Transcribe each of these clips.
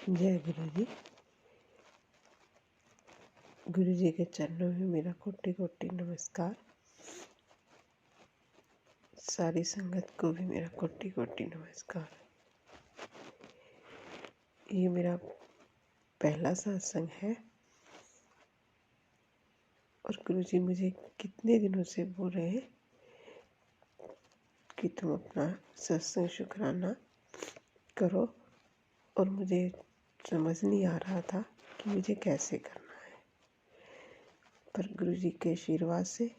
जय गुरु जी। गुरु जी के चरणों में मेरा कोटि कोटि नमस्कार। सारी संगत को भी मेरा कोटि कोटि नमस्कार। ये मेरा पहला सत्संग है और गुरु जी मुझे कितने दिनों से बोल रहे हैं कि तुम अपना सत्संग शुक्राना करो, और मुझे समझ नहीं आ रहा था कि मुझे कैसे करना है। पर गुरु जी के आशीर्वाद से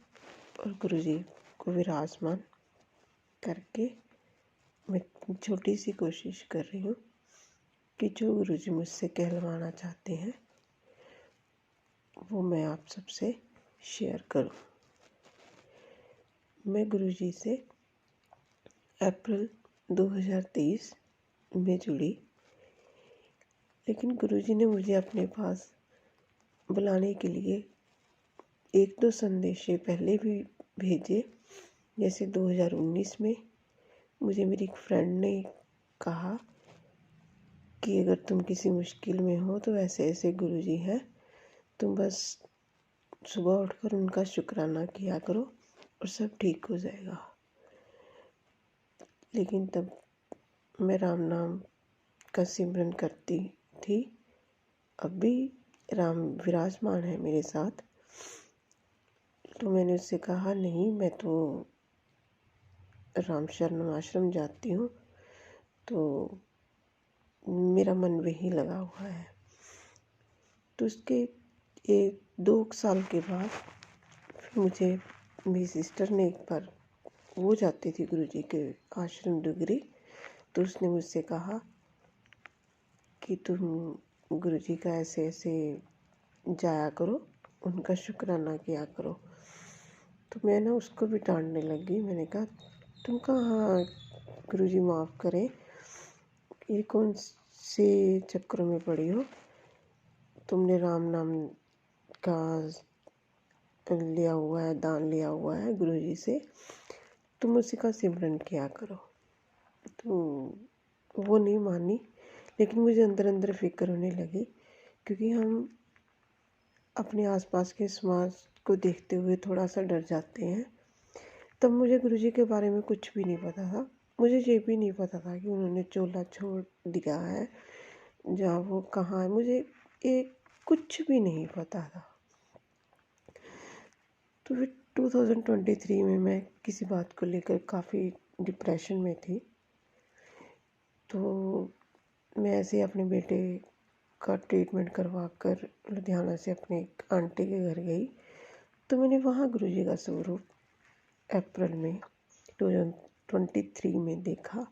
और गुरु जी को विराजमान करके मैं छोटी सी कोशिश कर रही हूँ कि जो गुरु जी मुझसे कहलवाना चाहते हैं वो मैं आप सबसे शेयर करूँ। मैं गुरु जी से अप्रैल 2023 में जुड़ी, लेकिन गुरु जी ने मुझे अपने पास बुलाने के लिए एक दो संदेश पहले भी भेजे। जैसे 2019 में मुझे मेरी एक फ्रेंड ने कहा कि अगर तुम किसी मुश्किल में हो तो ऐसे ऐसे गुरु जी हैं, तुम बस सुबह उठकर उनका शुक्राना किया करो और सब ठीक हो जाएगा। लेकिन तब मैं राम नाम का सिमरन करती थी। अब भी राम विराजमान है मेरे साथ। तो मैंने उससे कहा नहीं, मैं तो राम शरण आश्रम जाती हूँ, तो मेरा मन वहीं लगा हुआ है। तो उसके 1-2 साल के बाद फिर मुझे मेरी सिस्टर ने एक बार, वो जाती थी गुरु जी के आश्रम डुगरी, तो उसने मुझसे कहा कि तुम गुरु जी का ऐसे ऐसे जाया करो, उनका शुक्राना किया करो। तो मैं ना उसको भी डांटने लगी। मैंने कहा तुम कहाँ, गुरु जी माफ़ करें, ये कौन से चक्रों में पड़ी हो, तुमने राम नाम का लिया हुआ है, दान लिया हुआ है गुरु जी से, तुम उसी का सिमरन किया करो। तो वो नहीं मानी, लेकिन मुझे अंदर अंदर फिक्र होने लगी, क्योंकि हम अपने आसपास के समाज को देखते हुए थोड़ा सा डर जाते हैं। तब मुझे गुरु जी के बारे में कुछ भी नहीं पता था। मुझे ये भी नहीं पता था कि उन्होंने चोला छोड़ दिया है, जहाँ वो कहाँ है, मुझे एक कुछ भी नहीं पता था। तो फिर 2023 में मैं किसी बात को लेकर काफ़ी डिप्रेशन में थी। तो मैं ऐसे अपने बेटे का ट्रीटमेंट करवा कर लुधियाना से अपने एक आंटी के घर गई। तो मैंने वहाँ गुरु जी का स्वरूप अप्रैल में 2023 में देखा।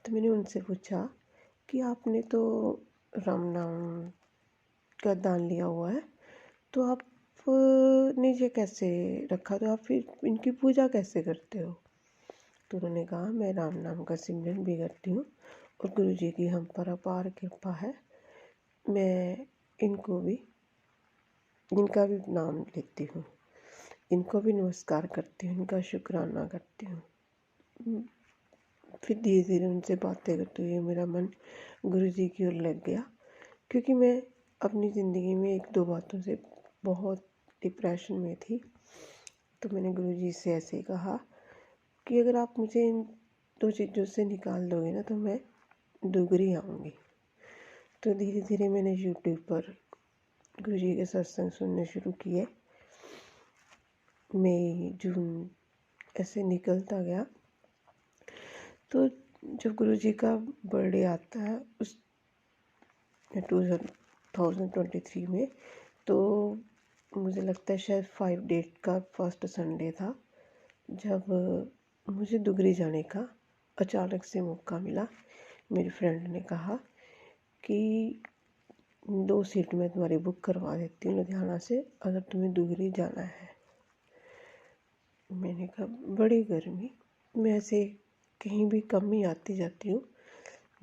तो मैंने उनसे पूछा कि आपने तो राम नाम का दान लिया हुआ है, तो आपने ये कैसे रखा, तो आप फिर इनकी पूजा कैसे करते हो? तो उन्होंने कहा मैं राम नाम का सिमरन भी करती हूँ और गुरु जी की हम पर अपार कृपा है, मैं इनको भी, इनका भी नाम लेती हूँ, इनको भी नमस्कार करती हूँ, इनका शुक्राना करती हूँ। फिर धीरे धीरे उनसे बातें करते हुए मेरा मन गुरु जी की ओर लग गया, क्योंकि मैं अपनी ज़िंदगी में 1-2 बातों से बहुत डिप्रेशन में थी। तो मैंने गुरु जी से ऐसे ही कहा कि अगर आप मुझे इन 2 चीज़ों से निकाल दोगे ना, तो मैं डुगरी आऊँगी। तो धीरे धीरे मैंने यूट्यूब पर गुरु जी के सत्संग सुनने शुरू किए। मई जून ऐसे निकलता गया। तो जब गुरु जी का बर्थडे आता है उस 2023 में, तो मुझे लगता है शायद 5 डेट का फर्स्ट संडे था, जब मुझे डुगरी जाने का अचानक से मौका मिला। मेरी फ्रेंड ने कहा कि 2 सीट मैं तुम्हारी बुक करवा देती हूँ लुधियाना से, अगर तुम्हें डुगरी जाना है। मैंने कहा बड़ी गर्मी, मैं ऐसे कहीं भी कम ही आती जाती हूँ,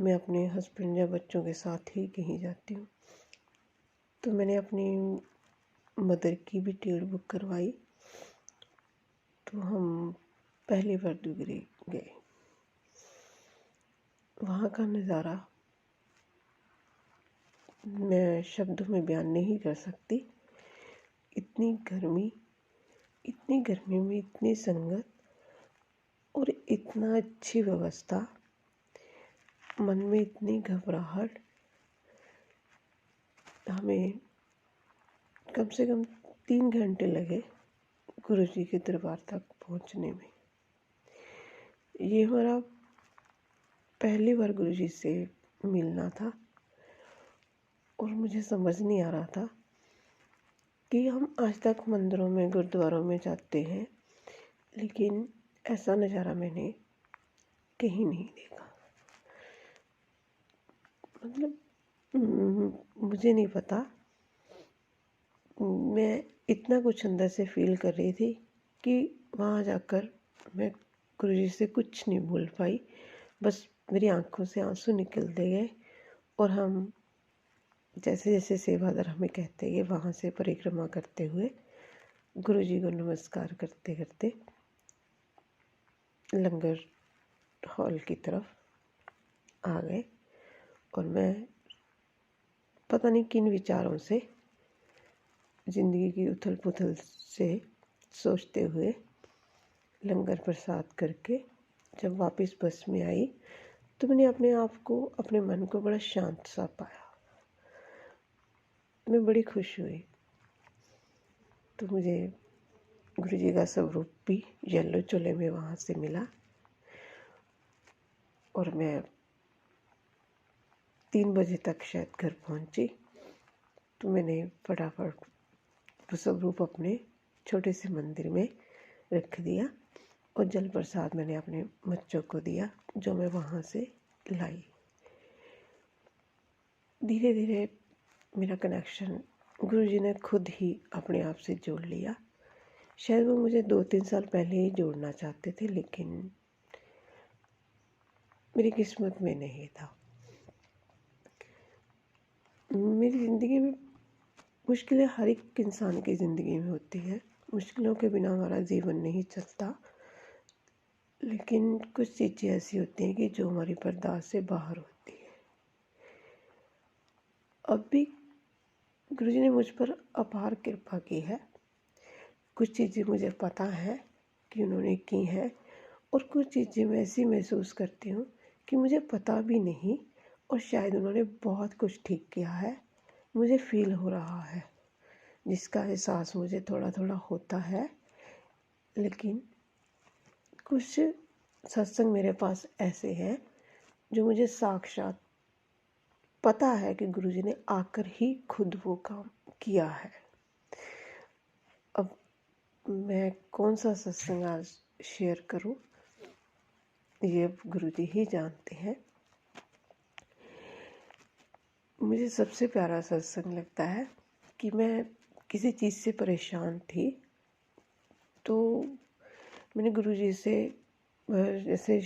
मैं अपने हस्बैंड या बच्चों के साथ ही कहीं जाती हूँ। तो मैंने अपनी मदर की भी टिकट बुक करवाई। तो हम पहली बार डुगरी गए। वहाँ का नज़ारा मैं शब्दों में बयान नहीं कर सकती। इतनी गर्मी में इतनी संगत और इतना अच्छी व्यवस्था, मन में इतनी घबराहट। हमें कम से कम 3 घंटे लगे गुरुजी के दरबार तक पहुंचने में। ये हमारा पहली बार गुरुजी से मिलना था और मुझे समझ नहीं आ रहा था कि हम आज तक मंदिरों में, गुरुद्वारों में जाते हैं, लेकिन ऐसा नज़ारा मैंने कहीं नहीं देखा। मतलब मुझे नहीं पता, मैं इतना कुछ अंदर से फील कर रही थी कि वहाँ जाकर मैं गुरुजी से कुछ नहीं बोल पाई। बस मेरी आंखों से आंसू निकलते गए और हम जैसे जैसे सेवादार हमें कहते गए, वहाँ से परिक्रमा करते हुए गुरुजी को नमस्कार करते करते लंगर हॉल की तरफ आ गए। और मैं पता नहीं किन विचारों से, ज़िंदगी की उथल पुथल से सोचते हुए लंगर प्रसाद करके जब वापस बस में आई तो मैंने अपने आप को, अपने मन को बड़ा शांत सा पाया। मैं बड़ी खुश हुई। तो मुझे गुरुजी का स्वरूप भी येलो चोले में वहाँ से मिला और मैं 3 बजे तक शायद घर पहुँची। तो मैंने फटाफट स्वरूप अपने छोटे से मंदिर में रख दिया और जल प्रसाद मैंने अपने बच्चों को दिया जो मैं वहाँ से लाई। धीरे धीरे मेरा कनेक्शन गुरुजी ने खुद ही अपने आप से जोड़ लिया। शायद वो मुझे 2-3 साल पहले ही जोड़ना चाहते थे, लेकिन मेरी किस्मत में नहीं था। मेरी ज़िंदगी में मुश्किलें हर एक इंसान की ज़िंदगी में होती है। मुश्किलों के बिना हमारा जीवन नहीं चलता, लेकिन कुछ चीज़ें ऐसी होती हैं कि जो हमारी बर्दाश्त से बाहर होती है। अब भी गुरुजी ने मुझ पर अपार कृपा की है। कुछ चीज़ें मुझे पता है कि उन्होंने की हैं और कुछ चीज़ें मैं ऐसी महसूस करती हूँ कि मुझे पता भी नहीं और शायद उन्होंने बहुत कुछ ठीक किया है, मुझे फ़ील हो रहा है, जिसका एहसास मुझे थोड़ा थोड़ा होता है। लेकिन कुछ सत्संग मेरे पास ऐसे हैं जो मुझे साक्षात पता है कि गुरुजी ने आकर ही खुद वो काम किया है। अब मैं कौन सा सत्संग आज शेयर करूं, ये गुरुजी ही जानते हैं। मुझे सबसे प्यारा सत्संग लगता है कि मैं किसी चीज़ से परेशान थी, तो मैंने गुरुजी से, जैसे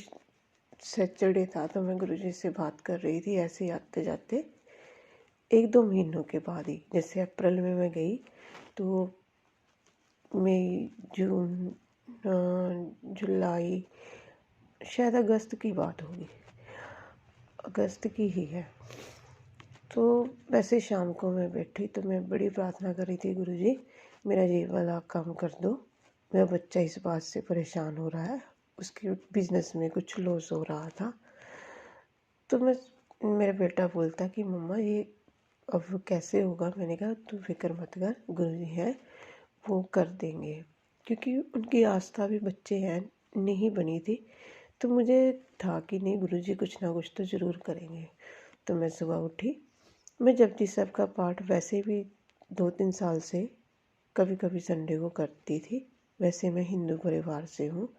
सैटरडे था तो मैं गुरुजी से बात कर रही थी ऐसे ही आते जाते। 1-2 महीनों के बाद ही, जैसे अप्रैल में मैं गई तो मई, जून, जुलाई, शायद अगस्त की बात होगी, अगस्त की ही है। तो वैसे शाम को मैं बैठी तो मैं बड़ी प्रार्थना कर रही थी, गुरुजी मेरा ये वाला काम कर दो। मेरा बच्चा इस बात से परेशान हो रहा है, उसके बिजनेस में कुछ लॉस हो रहा था। तो मेरा बेटा बोलता कि मम्मा ये अब कैसे होगा। मैंने कहा तू फिक्र मत कर, गुरुजी हैं वो कर देंगे, क्योंकि उनकी आस्था भी बच्चे हैं नहीं बनी थी। तो मुझे था कि नहीं, गुरुजी कुछ ना कुछ तो ज़रूर करेंगे। तो मैं सुबह उठी। मैं जपजी साहब का पाठ वैसे भी 2-3 साल से कभी कभी संडे को करती थी। वैसे मैं हिंदू परिवार से हूँ,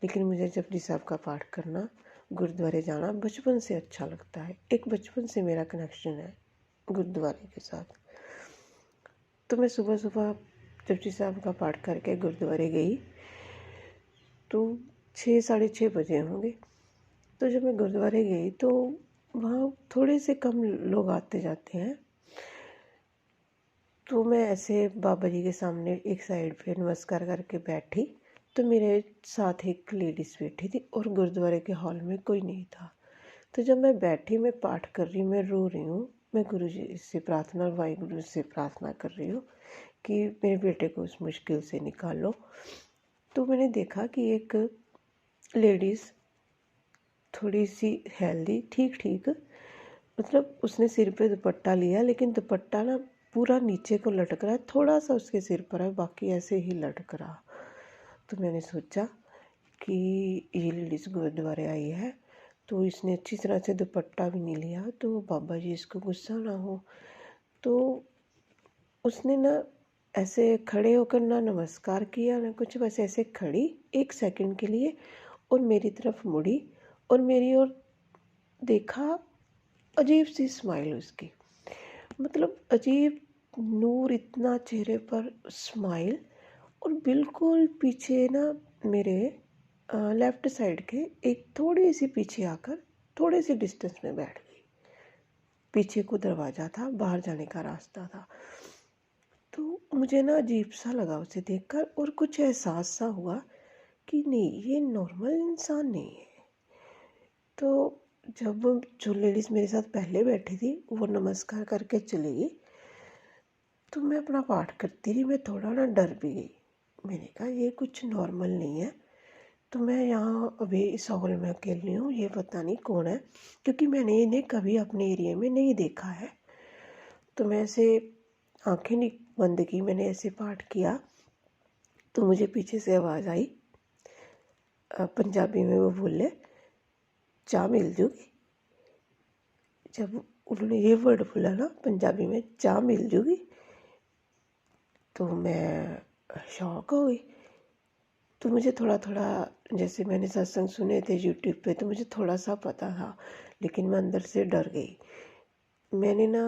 लेकिन मुझे जपजी साहब का पाठ करना, गुरुद्वारे जाना बचपन से अच्छा लगता है। एक बचपन से मेरा कनेक्शन है गुरुद्वारे के साथ। तो मैं सुबह सुबह जपजी साहब का पाठ करके गुरुद्वारे गई तो 6-6:30 बजे होंगे। तो जब मैं गुरुद्वारे गई तो वहाँ थोड़े से कम लोग आते जाते हैं। तो मैं ऐसे बाबा जी के सामने एक साइड पे नमस्कार करके बैठी तो मेरे साथ एक लेडीज़ बैठी थी और गुरुद्वारे के हॉल में कोई नहीं था। तो जब मैं बैठी, मैं पाठ कर रही हूँ, मैं रो रही हूँ मैं गुरु जी से प्रार्थना, वाहिगुरु से प्रार्थना कर रही हूँ कि मेरे बेटे को उस मुश्किल से निकालो। तो मैंने देखा कि एक लेडीज़ थोड़ी सी हेल्दी, ठीक ठीक, मतलब उसने सिर पे दुपट्टा लिया, लेकिन दुपट्टा ना पूरा नीचे को लटक रहा है, थोड़ा सा उसके सिर पर है, बाकी ऐसे ही लटक रहा। तो मैंने सोचा कि ये लेडीज़ गुरुद्वारे आई है, तो इसने अच्छी तरह से दुपट्टा भी नहीं लिया, तो बाबा जी इसको गुस्सा ना हो। तो उसने ना ऐसे खड़े होकर ना नमस्कार किया ना कुछ, बस ऐसे खड़ी 1 सेकंड के लिए और मेरी तरफ मुड़ी और मेरी ओर देखा। अजीब सी स्माइल उसकी, मतलब अजीब नूर इतना चेहरे पर, स्माइल। और बिल्कुल पीछे ना मेरे लेफ़्ट साइड के एक थोड़ी सी पीछे आकर थोड़े से डिस्टेंस में बैठ गई। पीछे को दरवाज़ा था, बाहर जाने का रास्ता था। तो मुझे ना अजीब सा लगा उसे देखकर, और कुछ एहसास सा हुआ कि नहीं, ये नॉर्मल इंसान नहीं है। तो जब जो लेडीज़ मेरे साथ पहले बैठी थी वो नमस्कार करके चली गई, तो मैं अपना पाठ करती रही। मैं थोड़ा ना डर भी गई। मैंने कहा ये कुछ नॉर्मल नहीं है। तो मैं यहाँ अभी इस हॉल में अकेली हूँ, ये पता नहीं कौन है, क्योंकि मैंने इन्हें कभी अपने एरिया में नहीं देखा है। तो मैं ऐसे आंखें नहीं बंद की, मैंने ऐसे पाठ किया, तो मुझे पीछे से आवाज़ आई, पंजाबी में वो बोले, चाय मिल जूगी। जब उन्होंने ये वर्ड बोला ना पंजाबी में, चाय मिल जूगी, तो मैं शॉक हो गई। तो मुझे थोड़ा थोड़ा, जैसे मैंने सत्संग सुने थे यूट्यूब पे, तो मुझे थोड़ा सा पता था, लेकिन मैं अंदर से डर गई। मैंने ना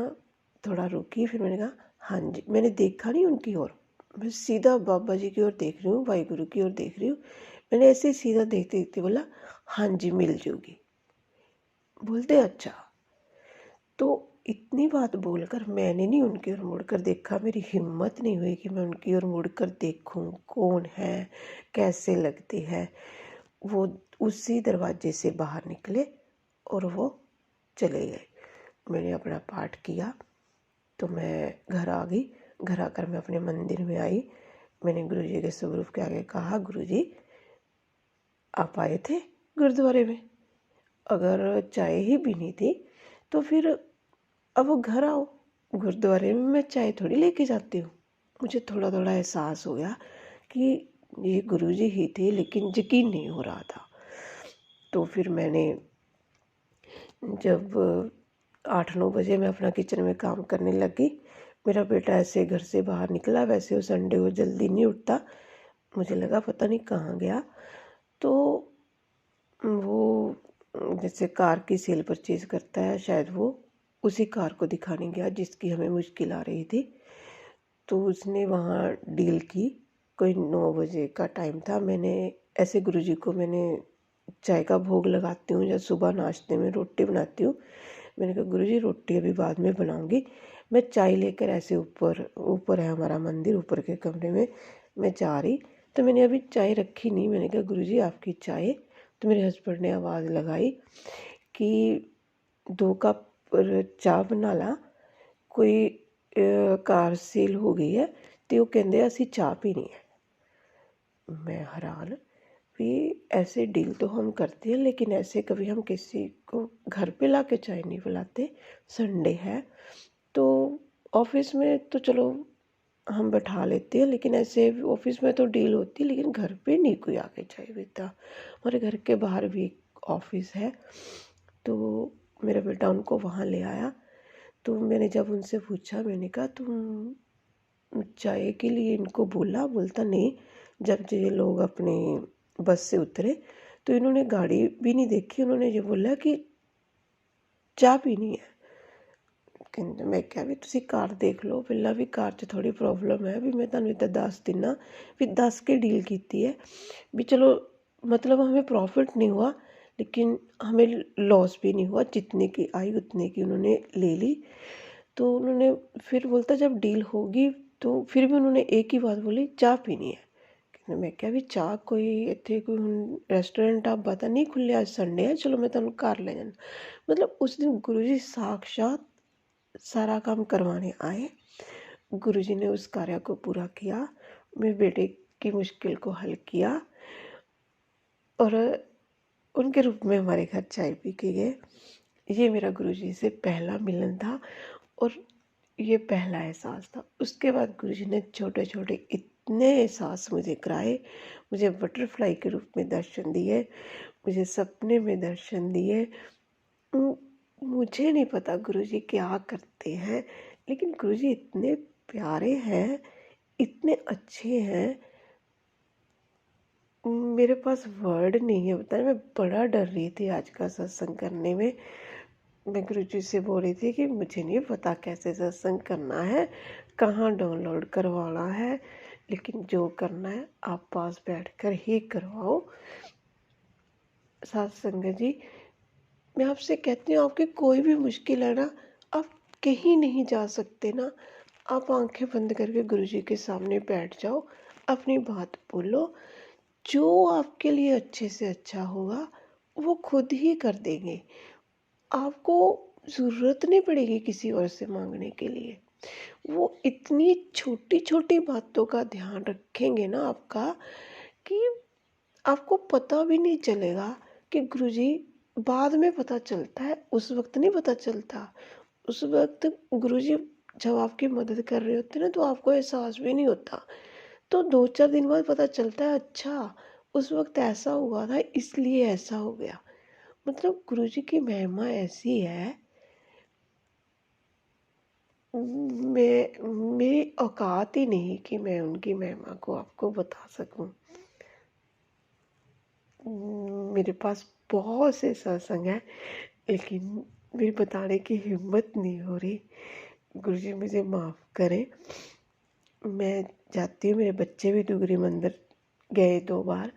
थोड़ा रुकी, फिर मैंने कहा हाँ जी। मैंने देखा नहीं उनकी ओर, मैं सीधा बाबा जी की ओर देख रही हूँ, वाहिगुरु की ओर देख रही हूँ। मैंने ऐसे ही सीधा देखते देखते बोला हाँ जी मिल जूगी। बोलते अच्छा। तो इतनी बात बोलकर मैंने नहीं उनकी ओर मुड़कर देखा, मेरी हिम्मत नहीं हुई कि मैं उनकी ओर मुड़कर देखूं कौन है, कैसे लगती है। वो उसी दरवाजे से बाहर निकले और वो चले गए। मैंने अपना पाठ किया, तो मैं घर आ गई। घर आकर मैं अपने मंदिर में आई। मैंने गुरुजी के स्वरूप के आगे कहा, गुरुजी आप आए थे गुरुद्वारे में, अगर चाय ही पीनी थी तो फिर अब वो घर आओ, गुरुद्वारे में मैं चाय थोड़ी लेके जाती हूँ। मुझे थोड़ा थोड़ा एहसास हो गया कि ये गुरुजी ही थे, लेकिन यकीन नहीं हो रहा था। तो फिर मैंने जब 8-9 बजे मैं अपना किचन में काम करने लगी, मेरा बेटा ऐसे घर से बाहर निकला। वैसे वो संडे को जल्दी नहीं उठता, मुझे लगा पता नहीं कहाँ गया। तो वो जैसे कार की सेल परचेज़ करता है, शायद वो उसी कार को दिखाने गया जिसकी हमें मुश्किल आ रही थी। तो उसने वहाँ डील की। कोई 9 बजे का टाइम था। मैंने ऐसे गुरुजी को मैंने चाय का भोग लगाती हूँ या सुबह नाश्ते में रोटी बनाती हूँ। मैंने कहा गुरुजी रोटी अभी बाद में बनाऊँगी, मैं चाय लेकर ऐसे ऊपर है हमारा मंदिर, ऊपर के कमरे में मैं जा रही। तो मैंने अभी चाय रखी नहीं, मैंने कहा गुरुजी आपकी चाय। तो मेरे हस्बैंड ने आवाज़ लगाई कि 2 कप चाह बना ला, कोई कार सेल हो गई है तो वो कहते असी चाह पीनी है। मैं हैरान भी, ऐसे डील तो हम करते हैं, लेकिन ऐसे कभी हम किसी को घर पे ला के चाय नहीं पिलाते। संडे है तो ऑफिस में तो चलो हम बैठा लेते हैं, लेकिन ऐसे ऑफिस में तो डील होती है, लेकिन घर पे नहीं कोई आके चाय पीता। हमारे घर के बाहर भी एक ऑफिस है, तो मेरा बेटा उनको वहाँ ले आया। तो मैंने जब उनसे पूछा, मैंने कहा तुम चाय के लिए इनको बोला? बोलता नहीं। जब ये लोग अपनी बस से उतरे तो इन्होंने गाड़ी भी नहीं देखी, उन्होंने ये बोला कि चाय पीनी है। कहते मैं क्या भी तुसी कार देख लो, पहला भी कार 'ਚ थोड़ी प्रॉब्लम है भी, मैं तुहानू इतना दस दिना भी, दस के डील की है भी। चलो मतलब हमें प्रॉफिट नहीं हुआ, लेकिन हमें लॉस भी नहीं हुआ, जितने की आई उतने की उन्होंने ले ली। तो उन्होंने फिर बोलता जब डील होगी, तो फिर भी उन्होंने एक ही बात बोली, चाय पीनी है। कहते मैं क्या भी चाह कोई इतने कोई रेस्टोरेंट आप पता नहीं खुले, आज संडे है, चलो मैं तुहानू घर ले जाना। मतलब उस दिन गुरुजी साक्षात सारा काम करवाने आए। गुरुजी ने उस कार्य को पूरा किया, मेरे बेटे की मुश्किल को हल किया और उनके रूप में हमारे घर चाय पी के गए। ये मेरा गुरुजी से पहला मिलन था और ये पहला एहसास था। उसके बाद गुरुजी ने छोटे छोटे इतने एहसास मुझे कराए, मुझे बटरफ्लाई के रूप में दर्शन दिए, मुझे सपने में दर्शन दिए। मुझे नहीं पता गुरुजी क्या करते हैं, लेकिन गुरुजी इतने प्यारे हैं, इतने अच्छे हैं, मेरे पास वर्ड नहीं है बताने। मैं बड़ा डर रही थी आज का सत्संग करने में। मैं गुरुजी से बोल रही थी कि मुझे नहीं पता कैसे सत्संग करना है, कहाँ डाउनलोड करवाना है, लेकिन जो करना है आप पास बैठकर ही करवाओ। सत्संग जी, मैं आपसे कहती हूँ, आपकी कोई भी मुश्किल है ना, आप कहीं नहीं जा सकते ना, आप आंखें बंद करके गुरुजी के सामने बैठ जाओ, अपनी बात बोलो, जो आपके लिए अच्छे से अच्छा होगा वो खुद ही कर देंगे। आपको ज़रूरत नहीं पड़ेगी किसी और से मांगने के लिए। वो इतनी छोटी छोटी बातों का ध्यान रखेंगे ना आपका, कि आपको पता भी नहीं चलेगा कि गुरुजी, बाद में पता चलता है, उस वक्त नहीं पता चलता। उस वक्त गुरुजी जब आपकी मदद कर रहे होते हैं ना, तो आपको एहसास भी नहीं होता। तो 2-4 दिन बाद पता चलता है, अच्छा उस वक्त ऐसा हुआ था इसलिए ऐसा हो गया। मतलब गुरुजी की महिमा ऐसी है, मैं मेरी औकात ही नहीं कि मैं उनकी महिमा को आपको बता सकूं। मेरे पास बहुत से सत्संग हैं, लेकिन मेरी बताने की हिम्मत नहीं हो रही। गुरुजी मुझे माफ़ करें। मैं जाती हूँ, मेरे बच्चे भी दुगरी मंदिर गए 2 बार।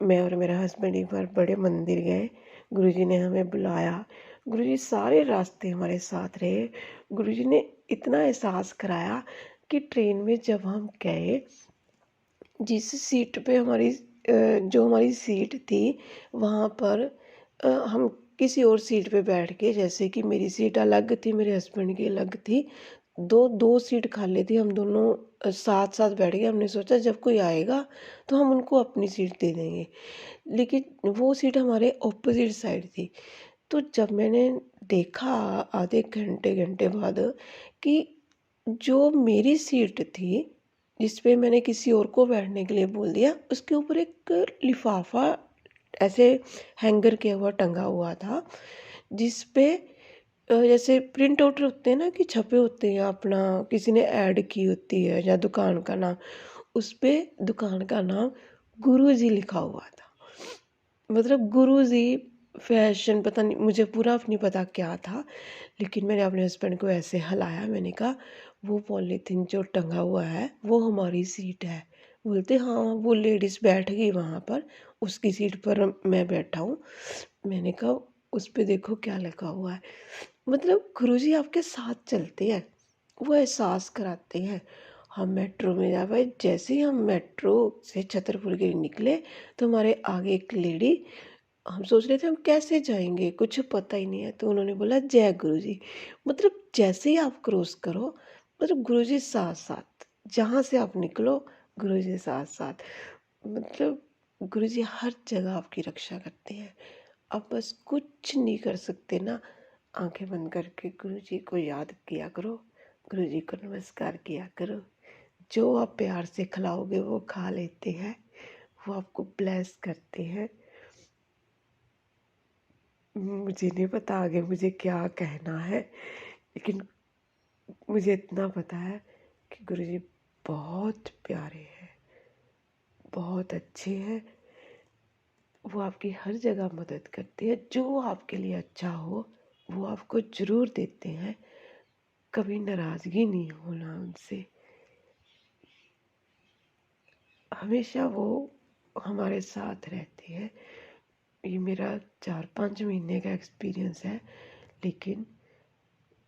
मैं और मेरा हस्बैंड एक बार बड़े मंदिर गए, गुरुजी ने हमें बुलाया, गुरुजी सारे रास्ते हमारे साथ रहे। गुरुजी ने इतना एहसास कराया कि ट्रेन में जब हम गए, जिस सीट पे जो हमारी सीट थी, वहाँ पर हम किसी और सीट पे बैठ के, जैसे कि मेरी सीट अलग थी, मेरे हस्बैंड की अलग थी, दो दो सीट खाली थी, हम दोनों साथ साथ बैठ गए। हमने सोचा जब कोई आएगा तो हम उनको अपनी सीट दे देंगे, लेकिन वो सीट हमारे ऑपोजिट साइड थी। तो जब मैंने देखा आधे घंटे घंटे बाद कि जो मेरी सीट थी, जिस पे मैंने किसी और को बैठने के लिए बोल दिया, उसके ऊपर एक लिफाफा ऐसे हैंगर किया हुआ टंगा हुआ था, जिस पे जैसे प्रिंट आउट होते हैं ना, कि छपे होते हैं, अपना किसी ने ऐड की होती है या दुकान का नाम, उस पे दुकान का नाम गुरुजी लिखा हुआ था। मतलब गुरुजी फैशन, पता नहीं, मुझे पूरा नहीं पता क्या था, लेकिन मैंने अपने हस्बैंड को ऐसे हिलाया, मैंने कहा वो पॉलीथीन जो टंगा हुआ है वो हमारी सीट है। बोलते हाँ, वो लेडीज़ बैठ गई वहाँ पर, उसकी सीट पर मैं बैठा हूँ। मैंने कहा उस पे देखो क्या लिखा हुआ है। मतलब गुरुजी आपके साथ चलते हैं, वो एहसास कराते हैं। हम मेट्रो में जा पाए, जैसे ही हम मेट्रो से छतरपुर के निकले तो हमारे आगे एक लेडी, हम सोच रहे थे हम कैसे जाएंगे, कुछ पता ही नहीं है, तो उन्होंने बोला जय गुरुजी। मतलब जैसे ही आप क्रॉस करो, मतलब गुरुजी साथ साथ, जहाँ से आप निकलो गुरुजी साथ साथ। मतलब गुरुजी हर जगह आपकी रक्षा करते हैं। आप बस कुछ नहीं कर सकते ना, आंखें बंद करके गुरुजी को याद किया करो, गुरुजी को नमस्कार किया करो। जो आप प्यार से खिलाओगे वो खा लेते हैं, वो आपको ब्लेस करते हैं। मुझे नहीं पता आगे मुझे क्या कहना है, लेकिन मुझे इतना पता है कि गुरुजी बहुत प्यारे हैं, बहुत अच्छे हैं। वो आपकी हर जगह मदद करते हैं, जो आपके लिए अच्छा हो वो आपको ज़रूर देते हैं। कभी नाराज़गी नहीं होना उनसे, हमेशा वो हमारे साथ रहते हैं। ये मेरा 4-5 महीने का एक्सपीरियंस है, लेकिन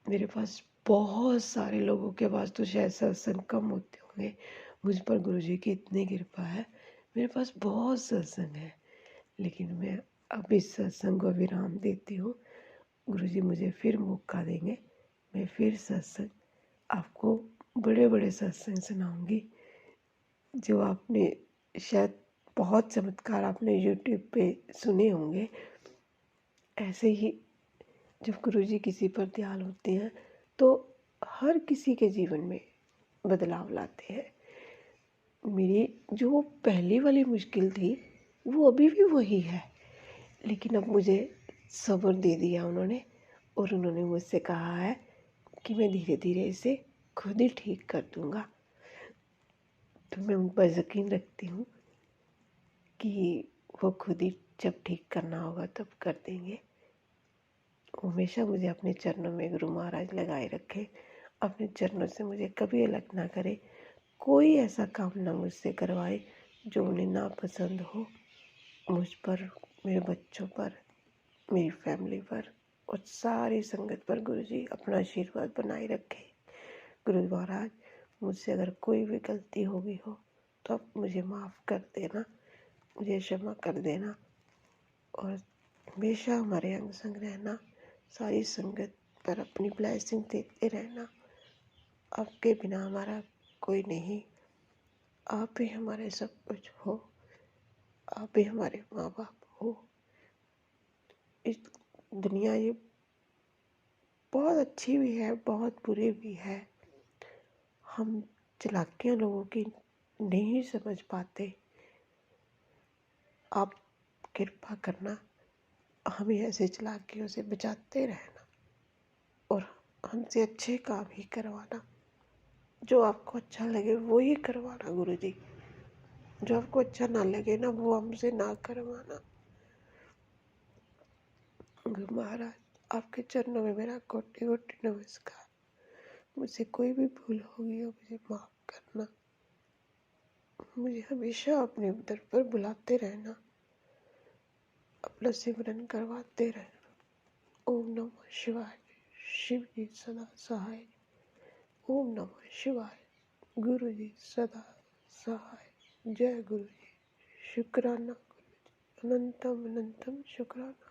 मेरे पास बहुत सारे लोगों के पास तो शायद सत्संग कम होते होंगे, मुझ पर गुरुजी की इतनी कृपा है। मेरे पास बहुत सत्संग है, लेकिन मैं अब इस सत्संग को विराम देती हूँ। गुरुजी मुझे फिर मौका देंगे, मैं फिर सत्संग आपको बड़े बड़े सत्संग सुनाऊंगी, जो आपने शायद बहुत चमत्कार आपने यूट्यूब पे सुने होंगे। ऐसे ही जब गुरुजी किसी पर दयाल होते हैं तो हर किसी के जीवन में बदलाव लाते हैं। मेरी जो पहली वाली मुश्किल थी वो अभी भी वही है, लेकिन अब मुझे सब्र दे दिया उन्होंने, और उन्होंने मुझसे कहा है कि मैं धीरे धीरे इसे खुद ही ठीक कर दूंगा। तो मैं उन पर यकीन रखती हूँ कि वो खुद ही जब ठीक करना होगा तब कर देंगे। हमेशा मुझे अपने चरणों में गुरु महाराज लगाए रखे, अपने चरणों से मुझे कभी अलग ना करे, कोई ऐसा काम ना मुझसे करवाए जो उन्हें नापसंद हो। मुझ पर, मेरे बच्चों पर, मेरी फैमिली पर और सारी संगत पर गुरुजी अपना आशीर्वाद बनाए रखे। गुरु महाराज, मुझसे अगर कोई भी गलती हो गई हो तो आप मुझे माफ़ कर देना, मुझे क्षमा कर देना, और हमेशा हमारे अंग संग रहना, सारी संगत पर अपनी ब्लेसिंग देते रहना। आपके बिना हमारा कोई नहीं, आप ही हमारे सब कुछ हो, आप ही हमारे माँ बाप हो। इस दुनिया ये बहुत अच्छी भी है, बहुत बुरी भी है। हम चालाकियाँ लोगों की नहीं समझ पाते। आप कृपा करना, हमें ऐसे चालाकियों से बचाते रहना और हमसे अच्छे काम ही करवाना। जो आपको अच्छा लगे वो ही करवाना गुरुजी, जो आपको अच्छा ना लगे ना वो हमसे ना करवाना। गुरु महाराज, आपके चरणों में मेरा कोटि कोटि नमस्कार। मुझसे कोई भी भूल होगी हो मुझे माफ़ करना। मुझे हमेशा अपने दर पर बुलाते रहना, अपना सिमरन करवाते रहना। ओम नमः शिवाय। शिव जी सदा सहाय। ओम नमः शिवाय। गुरु जी सदा सहाय। जय गुरु जी। शुक्राना गुरु जी, अनंतम अनंतम शुक्राना।